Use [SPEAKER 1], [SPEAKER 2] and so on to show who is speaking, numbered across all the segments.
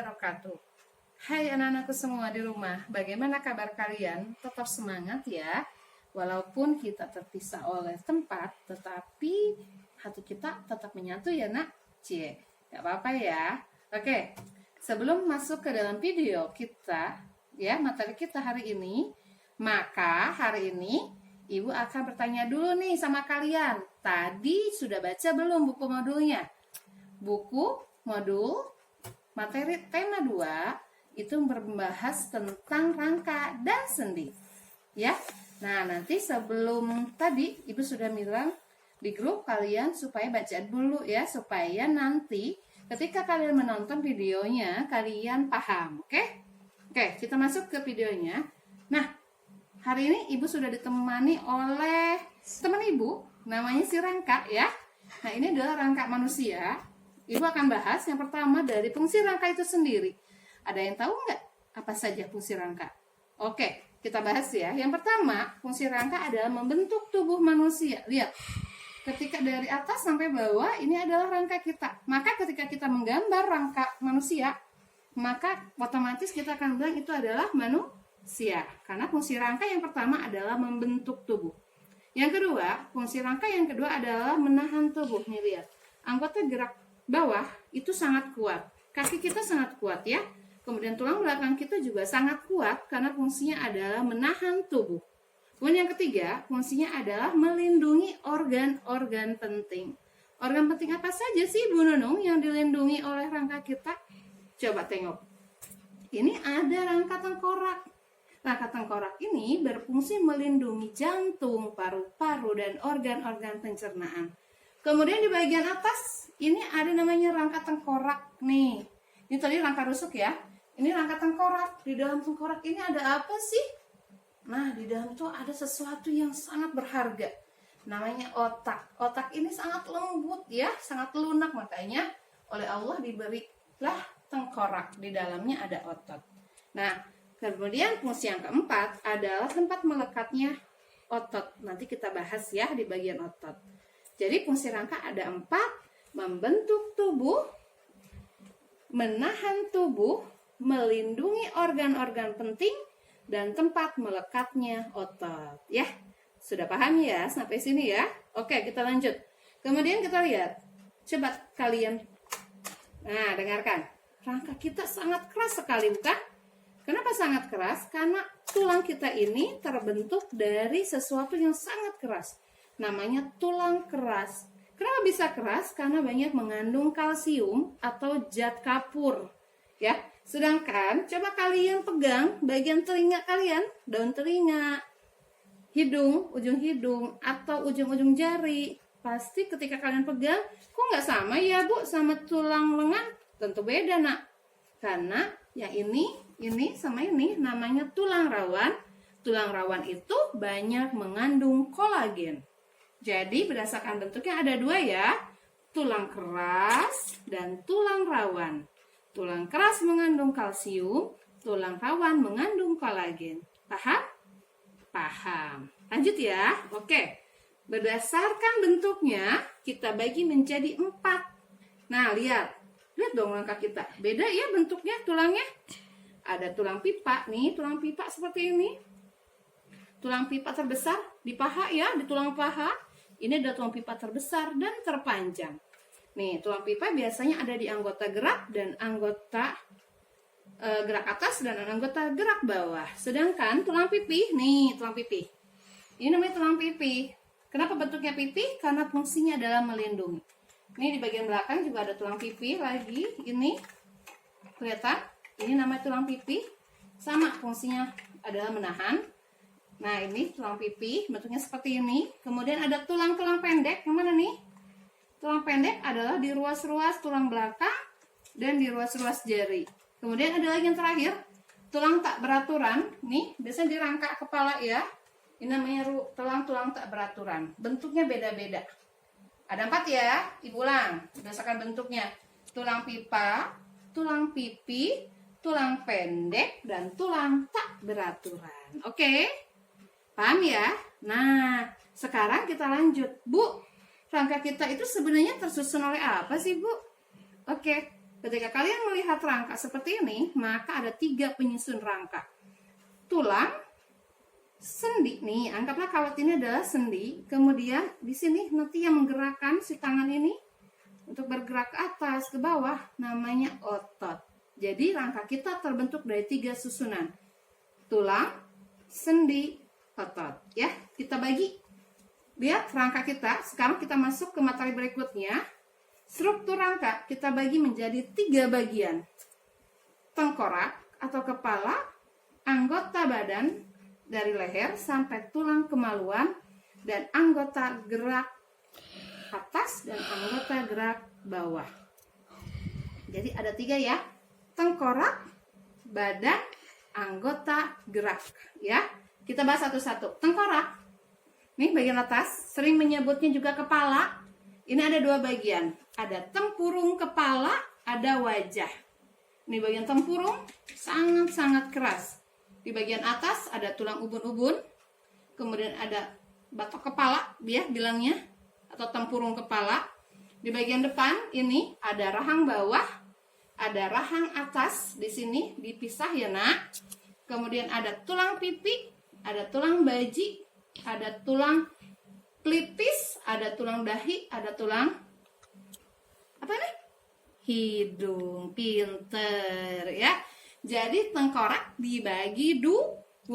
[SPEAKER 1] wabarakatuh. Hai anak-anakku semua di rumah, bagaimana kabar kalian? Tetap semangat ya. Walaupun kita terpisah oleh tempat, tetapi hati kita tetap menyatu ya nak. Cie, gak apa-apa ya. Oke, sebelum masuk ke dalam video kita, ya materi kita hari ini, maka hari ini Ibu akan bertanya dulu nih sama kalian. Tadi sudah baca belum buku modulnya? Buku modul materi tema 2 itu membahas tentang rangka dan sendi. Ya. Nah, nanti sebelum tadi Ibu sudah bilang di grup kalian supaya baca dulu ya, supaya nanti ketika kalian menonton videonya kalian paham, oke? Oke, kita masuk ke videonya. Nah, hari ini Ibu sudah ditemani oleh teman Ibu, namanya si Rangka ya. Nah, ini adalah rangka manusia. Ibu akan bahas yang pertama dari fungsi rangka itu sendiri. Ada yang tahu nggak apa saja fungsi rangka? Oke, kita bahas ya. Yang pertama, fungsi rangka adalah membentuk tubuh manusia. Lihat, ketika dari atas sampai bawah, ini adalah rangka kita. Maka ketika kita menggambar rangka manusia, maka otomatis kita akan bilang itu adalah manusia. Karena fungsi rangka yang pertama adalah membentuk tubuh. Yang kedua, fungsi rangka yang kedua adalah menahan tubuh. Nih lihat, anggota gerak bawah itu sangat kuat. Kaki kita sangat kuat ya. Kemudian tulang belakang kita juga sangat kuat karena fungsinya adalah menahan tubuh. Kemudian yang ketiga, fungsinya adalah melindungi organ-organ penting. Organ penting apa saja sih Bu Nunung yang dilindungi oleh rangka kita? Coba tengok. Ini ada rangka tengkorak. Rangka tengkorak ini berfungsi melindungi jantung, paru-paru, dan organ-organ pencernaan. Kemudian di bagian atas, ini ada namanya rangka tengkorak nih. Ini tadi rangka rusuk ya. Ini rangka tengkorak. Di dalam tengkorak ini ada apa sih? Nah, di dalam itu ada sesuatu yang sangat berharga. Namanya otak. Otak ini sangat lembut ya, sangat lunak. Makanya oleh Allah diberilah tengkorak. Di dalamnya ada otot. Nah, kemudian fungsi yang keempat adalah tempat melekatnya otot. Nanti kita bahas ya di bagian otot. Jadi fungsi rangka ada 4. Membentuk tubuh, menahan tubuh, melindungi organ-organ penting, dan tempat melekatnya otot. Ya, sudah paham ya sampai sini ya? Oke, kita lanjut. Kemudian kita lihat. Coba kalian, nah dengarkan. Rangka kita sangat keras sekali bukan? Kenapa sangat keras? Karena tulang kita ini terbentuk dari sesuatu yang sangat keras. Namanya tulang keras. Kenapa bisa keras? Karena banyak mengandung kalsium atau zat kapur. Ya, sedangkan coba kalian pegang bagian telinga kalian, daun telinga, hidung, ujung hidung, atau ujung-ujung jari. Pasti ketika kalian pegang, kok nggak sama ya Bu sama tulang lengan? Tentu beda nak. Karena yang ini sama ini namanya tulang rawan. Tulang rawan itu banyak mengandung kolagen. Jadi berdasarkan bentuknya ada 2 ya, tulang keras dan tulang rawan. Tulang keras mengandung kalsium, tulang rawan mengandung kolagen. Paham? Paham. Lanjut ya. Oke. Berdasarkan bentuknya kita bagi menjadi 4. Nah lihat dong rangka kita. Beda ya bentuknya tulangnya. Ada tulang pipa nih, tulang pipa seperti ini. Tulang pipa terbesar di paha ya, di tulang paha. Ini ada tulang pipa terbesar dan terpanjang. Nih, tulang pipa biasanya ada di anggota gerak dan anggota gerak atas dan anggota gerak bawah. Sedangkan tulang pipi, nih tulang pipi. Ini namanya tulang pipi. Kenapa bentuknya pipi? Karena fungsinya adalah melindungi. Ini di bagian belakang juga ada tulang pipi lagi. Ini kelihatan? Ini namanya tulang pipi. Sama fungsinya adalah menahan. Nah, ini tulang pipi, bentuknya seperti ini. Kemudian ada tulang-tulang pendek. Yang mana nih? Tulang pendek adalah di ruas-ruas tulang belakang dan di ruas-ruas jari. Kemudian ada lagi yang terakhir, tulang tak beraturan. Nih, biasanya di rangka kepala ya. Ini namanya tulang-tulang tak beraturan. Bentuknya beda-beda. Ada 4 ya, Ibu ulang. Berdasarkan bentuknya. Tulang pipa, tulang pipi, tulang pendek, dan tulang tak beraturan. Oke? Paham ya? Nah, sekarang kita lanjut. Bu, rangka kita itu sebenarnya tersusun oleh apa sih Bu? Oke, Ketika kalian melihat rangka seperti ini, maka ada 3 penyusun rangka. Tulang, sendi nih, anggaplah kawat ini adalah sendi. Kemudian di sini nanti yang menggerakkan si tangan ini untuk bergerak ke atas, ke bawah, namanya otot. Jadi rangka kita terbentuk dari 3 susunan. Tulang, sendi, otot. Ya, kita bagi. Lihat rangka kita. Sekarang kita masuk ke materi berikutnya. Struktur rangka kita bagi menjadi 3 bagian. Tengkorak atau kepala, anggota badan dari leher sampai tulang kemaluan, dan anggota gerak atas dan anggota gerak bawah. Jadi ada 3 ya. Tengkorak, badan, anggota gerak. Ya, kita bahas satu-satu. Tengkorak. Nih bagian atas, sering menyebutnya juga kepala. Ini ada 2 bagian. Ada tempurung kepala, ada wajah. Ini bagian tempurung sangat-sangat keras. Di bagian atas ada tulang ubun-ubun. Kemudian ada batok kepala, dia bilangnya, atau tempurung kepala. Di bagian depan ini ada rahang bawah, ada rahang atas. Di sini dipisah ya nak. Kemudian ada tulang pipi, ada tulang baji, ada tulang pelipis, ada tulang dahi, ada tulang apa nih? Hidung. Pinter ya. Jadi tengkorak dibagi 2.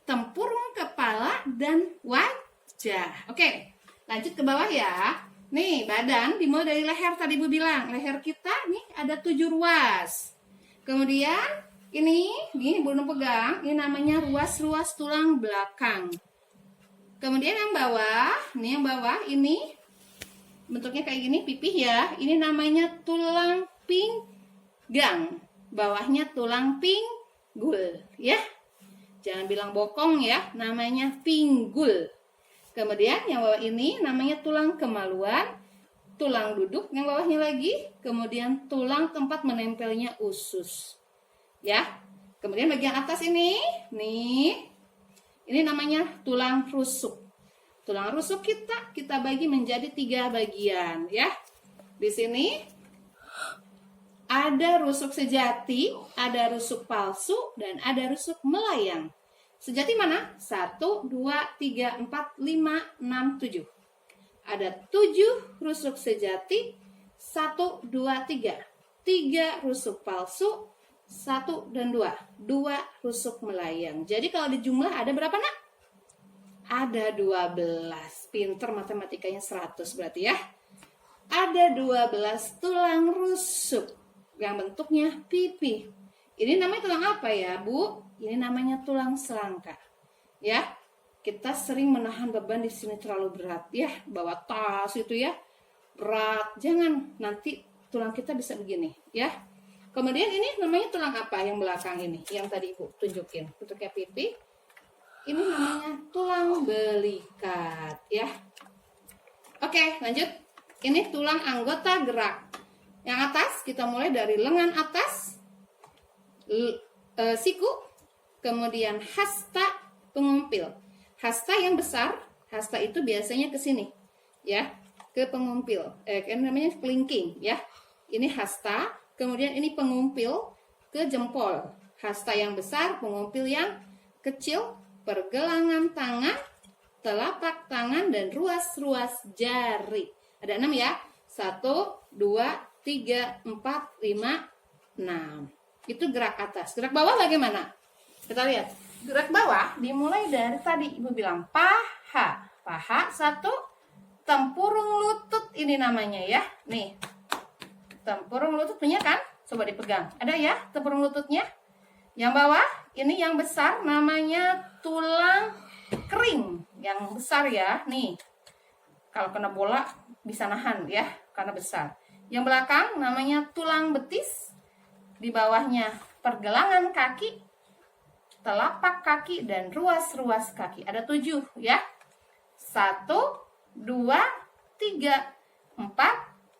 [SPEAKER 1] Tempurung kepala dan wajah. Oke, lanjut ke bawah ya. Nih, badan dimulai dari leher, tadi Ibu bilang. Leher kita nih ada 7 ruas. Kemudian ini Ibu pegang, ini namanya ruas-ruas tulang belakang. Kemudian yang bawah, nih yang bawah ini bentuknya kayak gini, pipih ya. Ini namanya tulang pinggang. Bawahnya tulang pinggul, ya. Jangan bilang bokong ya, namanya pinggul. Kemudian yang bawah ini namanya tulang kemaluan, tulang duduk yang bawahnya lagi, kemudian tulang tempat menempelnya usus. Ya. Kemudian bagian atas ini, nih. Ini namanya tulang rusuk. Tulang rusuk kita bagi menjadi 3 bagian ya. Di sini ada rusuk sejati, ada rusuk palsu, dan ada rusuk melayang. Sejati mana? 1, 2, 3, 4, 5, 6, 7. Ada 7 rusuk sejati, 1, 2, 3. 3 rusuk palsu, 1 dan 2. 2 rusuk melayang. Jadi kalau dijumlah ada berapa nak? Ada 12. Pinter matematikanya 100 berarti ya. Ada 12 tulang rusuk yang bentuknya pipi. Ini namanya tulang apa ya, Bu? Ini namanya tulang selangka. Ya. Kita sering menahan beban di sini terlalu berat ya, bawa tas itu ya. Berat. Jangan, nanti tulang kita bisa begini, ya. Kemudian ini namanya tulang apa yang belakang ini? Yang tadi Ibu tunjukin. Bentuknya pipi. Ini namanya tulang belikat, ya. Oke, lanjut. Ini tulang anggota gerak. Yang atas kita mulai dari lengan atas, siku, kemudian hasta, pengumpil. Hasta yang besar, hasta itu biasanya ke sini, ya, ke pengumpil. Ini namanya kelingking, ya. Ini hasta, kemudian ini pengumpil ke jempol. Hasta yang besar, pengumpil yang kecil, pergelangan tangan, telapak tangan, dan ruas-ruas jari. Ada 6 ya. 1, 2, 3, 4, 5, 6. Itu gerak atas. Gerak bawah bagaimana? Kita lihat. Gerak bawah dimulai dari tadi Ibu bilang paha. Paha 1, tempurung lutut ini namanya ya. Nih. Tempurung lutut punya kan? Coba dipegang. Ada ya tempurung lututnya? Yang bawah ini yang besar namanya tulang kering. Yang besar ya. Nih. Kalau kena bola bisa nahan ya karena besar. Yang belakang namanya tulang betis. Di bawahnya pergelangan kaki, telapak kaki, dan ruas-ruas kaki. Ada 7 ya. 1, 2, 3, 4,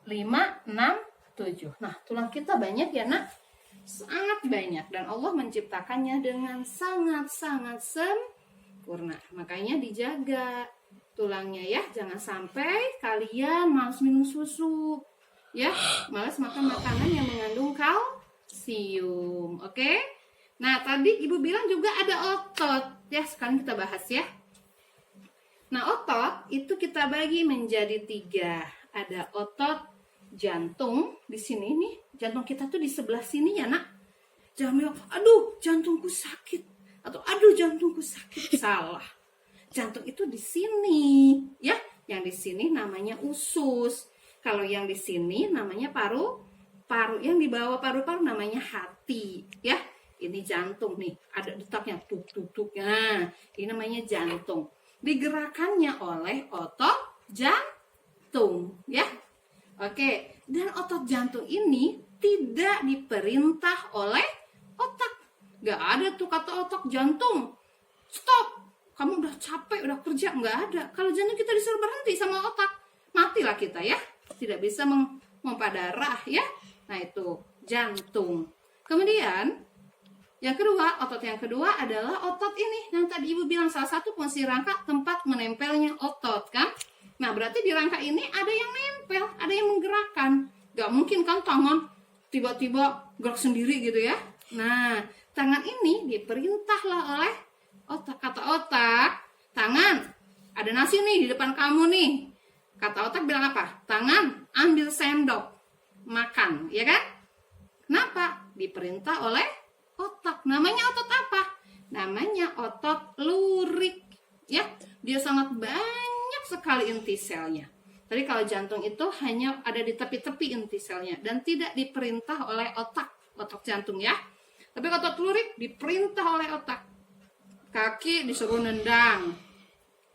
[SPEAKER 1] 5, 6, 7. Nah, tulang kita banyak ya nak. Sangat banyak. Dan Allah menciptakannya dengan sangat-sangat sempurna. Makanya dijaga tulangnya ya. Jangan sampai kalian malas minum susu. ya, malas makan makanan yang mengandung kalsium. Oke. Nah, tadi Ibu bilang juga ada otot. Ya, sekarang kita bahas ya. Nah, otot itu kita bagi menjadi 3. Ada otot jantung di sini nih. Jantung kita tuh di sebelah sini ya, Nak. Jangan bilang, aduh jantungku sakit. Atau aduh jantungku sakit. Salah. Jantung itu di sini, ya. Yang di sini namanya usus. Kalau yang di sini namanya paru-paru. Yang di bawah paru-paru namanya hati, ya. Ini jantung nih, ada detaknya tuk. Nah, ini namanya jantung. Digerakkannya oleh otot jantung, ya. Oke, dan otot jantung ini tidak diperintah oleh otak. Gak ada tuh kata otak jantung, stop, kamu udah capek, udah kerja, nggak ada. Kalau jantung kita disuruh berhenti sama otak, matilah kita ya. Tidak bisa memompa darah ya. Nah itu jantung. Kemudian yang kedua, otot yang kedua adalah otot ini. Yang tadi Ibu bilang salah satu fungsi rangka tempat menempelnya otot kan. Nah berarti di rangka ini ada yang nempel, ada yang menggerakkan. Gak mungkin kan tangan tiba-tiba gerak sendiri gitu ya. Nah tangan ini diperintahlah oleh otak. Kata otak, tangan, ada nasi nih di depan kamu nih. Kata otak bilang apa? Tangan, ambil sendok, makan, ya kan? Kenapa? Diperintah oleh otak. Namanya otot apa? Namanya otot lurik. Ya, dia sangat banyak sekali inti selnya. Tadi kalau jantung itu hanya ada di tepi-tepi inti selnya dan tidak diperintah oleh otak jantung ya. Tapi otot lurik diperintah oleh otak. Kaki disuruh nendang.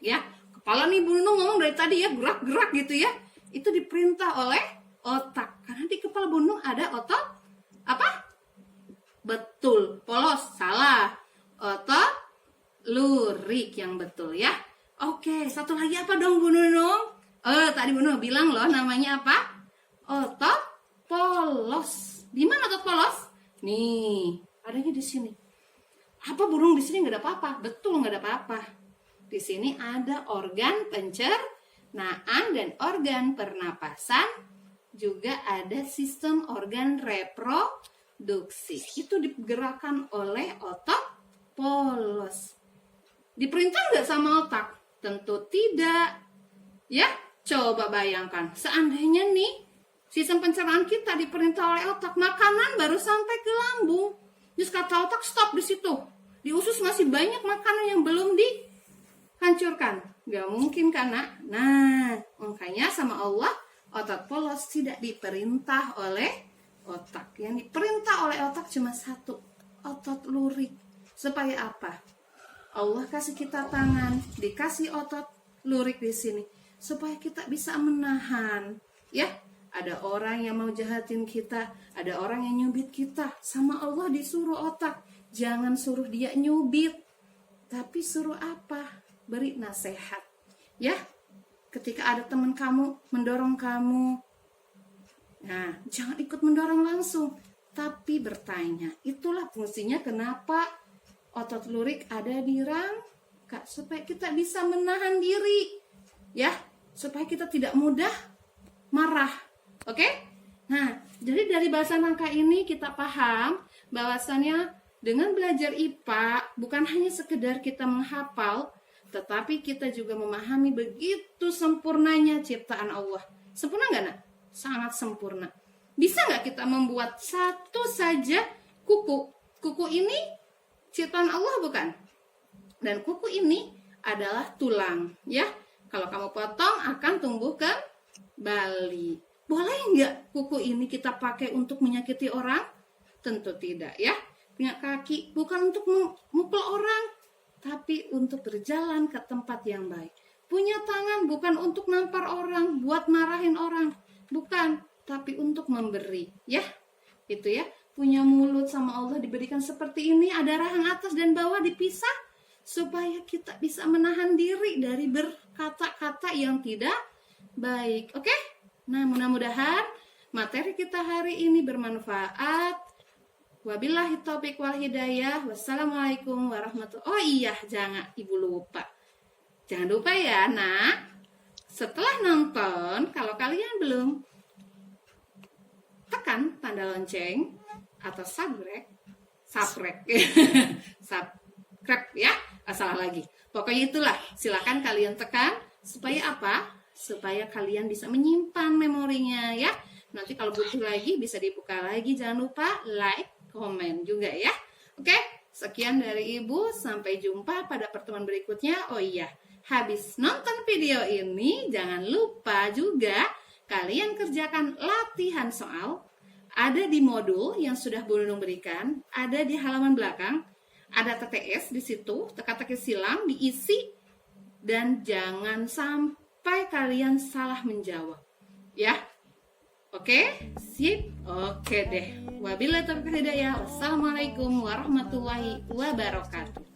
[SPEAKER 1] Ya, kepala nih Bu Nunung ngomong dari tadi ya, gerak-gerak gitu ya. Itu diperintah oleh otak. Karena di kepala Bu Nunung ada otot apa? Betul, polos, salah. Otot lurik yang betul ya. Oke, satu lagi apa dong Bu Nunung? Tadi Bu Nunung bilang loh namanya apa? Otot polos. Di mana otot polos? Nih, adanya di sini. Apa burung di sini nggak ada apa-apa? Betul nggak ada apa-apa. Di sini ada organ pencernaan dan organ pernapasan. Juga ada sistem organ reproduksi. Itu digerakkan oleh otot polos. Diperintah nggak sama otak? Tentu tidak. Ya, coba bayangkan. Seandainya nih, sistem pencernaan kita diperintah oleh otak. Makanan baru sampai ke lambung. Terus kata otak stop di situ. Di usus masih banyak makanan yang belum dihancurkan. Gak mungkin kan nak? Nah, makanya sama Allah, otot polos tidak diperintah oleh otak. Yang diperintah oleh otak cuma satu, otot lurik. Supaya apa? Allah kasih kita tangan, dikasih otot lurik di sini, supaya kita bisa menahan. Ya, ada orang yang mau jahatin kita, ada orang yang nyubit kita. Sama Allah disuruh otak, jangan suruh dia nyubit, tapi suruh apa? Beri nasihat. Ya, ketika ada teman kamu mendorong kamu, nah jangan ikut mendorong langsung, tapi bertanya. Itulah fungsinya kenapa otot lurik ada di rangka, supaya kita bisa menahan diri, ya, supaya kita tidak mudah marah. Oke? Nah, jadi dari bahasan rangka ini kita paham bahwasannya dengan belajar IPA bukan hanya sekedar kita menghafal, tetapi kita juga memahami begitu sempurnanya ciptaan Allah. Sempurna nggak nak? Sangat sempurna. Bisa nggak kita membuat satu saja kuku? Kuku ini ciptaan Allah bukan? Dan kuku ini adalah tulang, ya. Kalau kamu potong akan tumbuh kembali. Boleh nggak kuku ini kita pakai untuk menyakiti orang? Tentu tidak, ya. Punya kaki bukan untuk memukul orang, tapi untuk berjalan ke tempat yang baik. Punya tangan bukan untuk nampar orang, buat marahin orang, bukan, tapi untuk memberi, ya. Itu ya. Punya mulut sama Allah diberikan seperti ini, ada rahang atas dan bawah dipisah, supaya kita bisa menahan diri dari berkata-kata yang tidak baik. Oke? Nah, mudah-mudahan materi kita hari ini bermanfaat. Wabillahi taufiq wal hidayah. Wassalamualaikum warahmatullahi wabarakatuh. Oh iya, jangan Ibu lupa. Jangan lupa ya, nak. Setelah nonton, kalau kalian belum tekan tanda lonceng atau subscribe subscribe ya, salah lagi. Pokoknya itulah, silakan kalian tekan supaya apa? Supaya kalian bisa menyimpan memorinya ya. Nanti kalau butuh lagi bisa dibuka lagi. Jangan lupa like, komen juga ya. Oke, sekian dari Ibu. Sampai jumpa pada pertemuan berikutnya. Oh iya, habis nonton video ini jangan lupa juga kalian kerjakan latihan soal. Ada di modul yang sudah Bu Nunung berikan, ada di halaman belakang, ada TTS di situ, teka-teki silang diisi, dan jangan sampai kalian salah menjawab. Ya, oke, sip, oke deh. Wabillahi taufiq wal hidayah. Wassalamualaikum warahmatullahi wabarakatuh.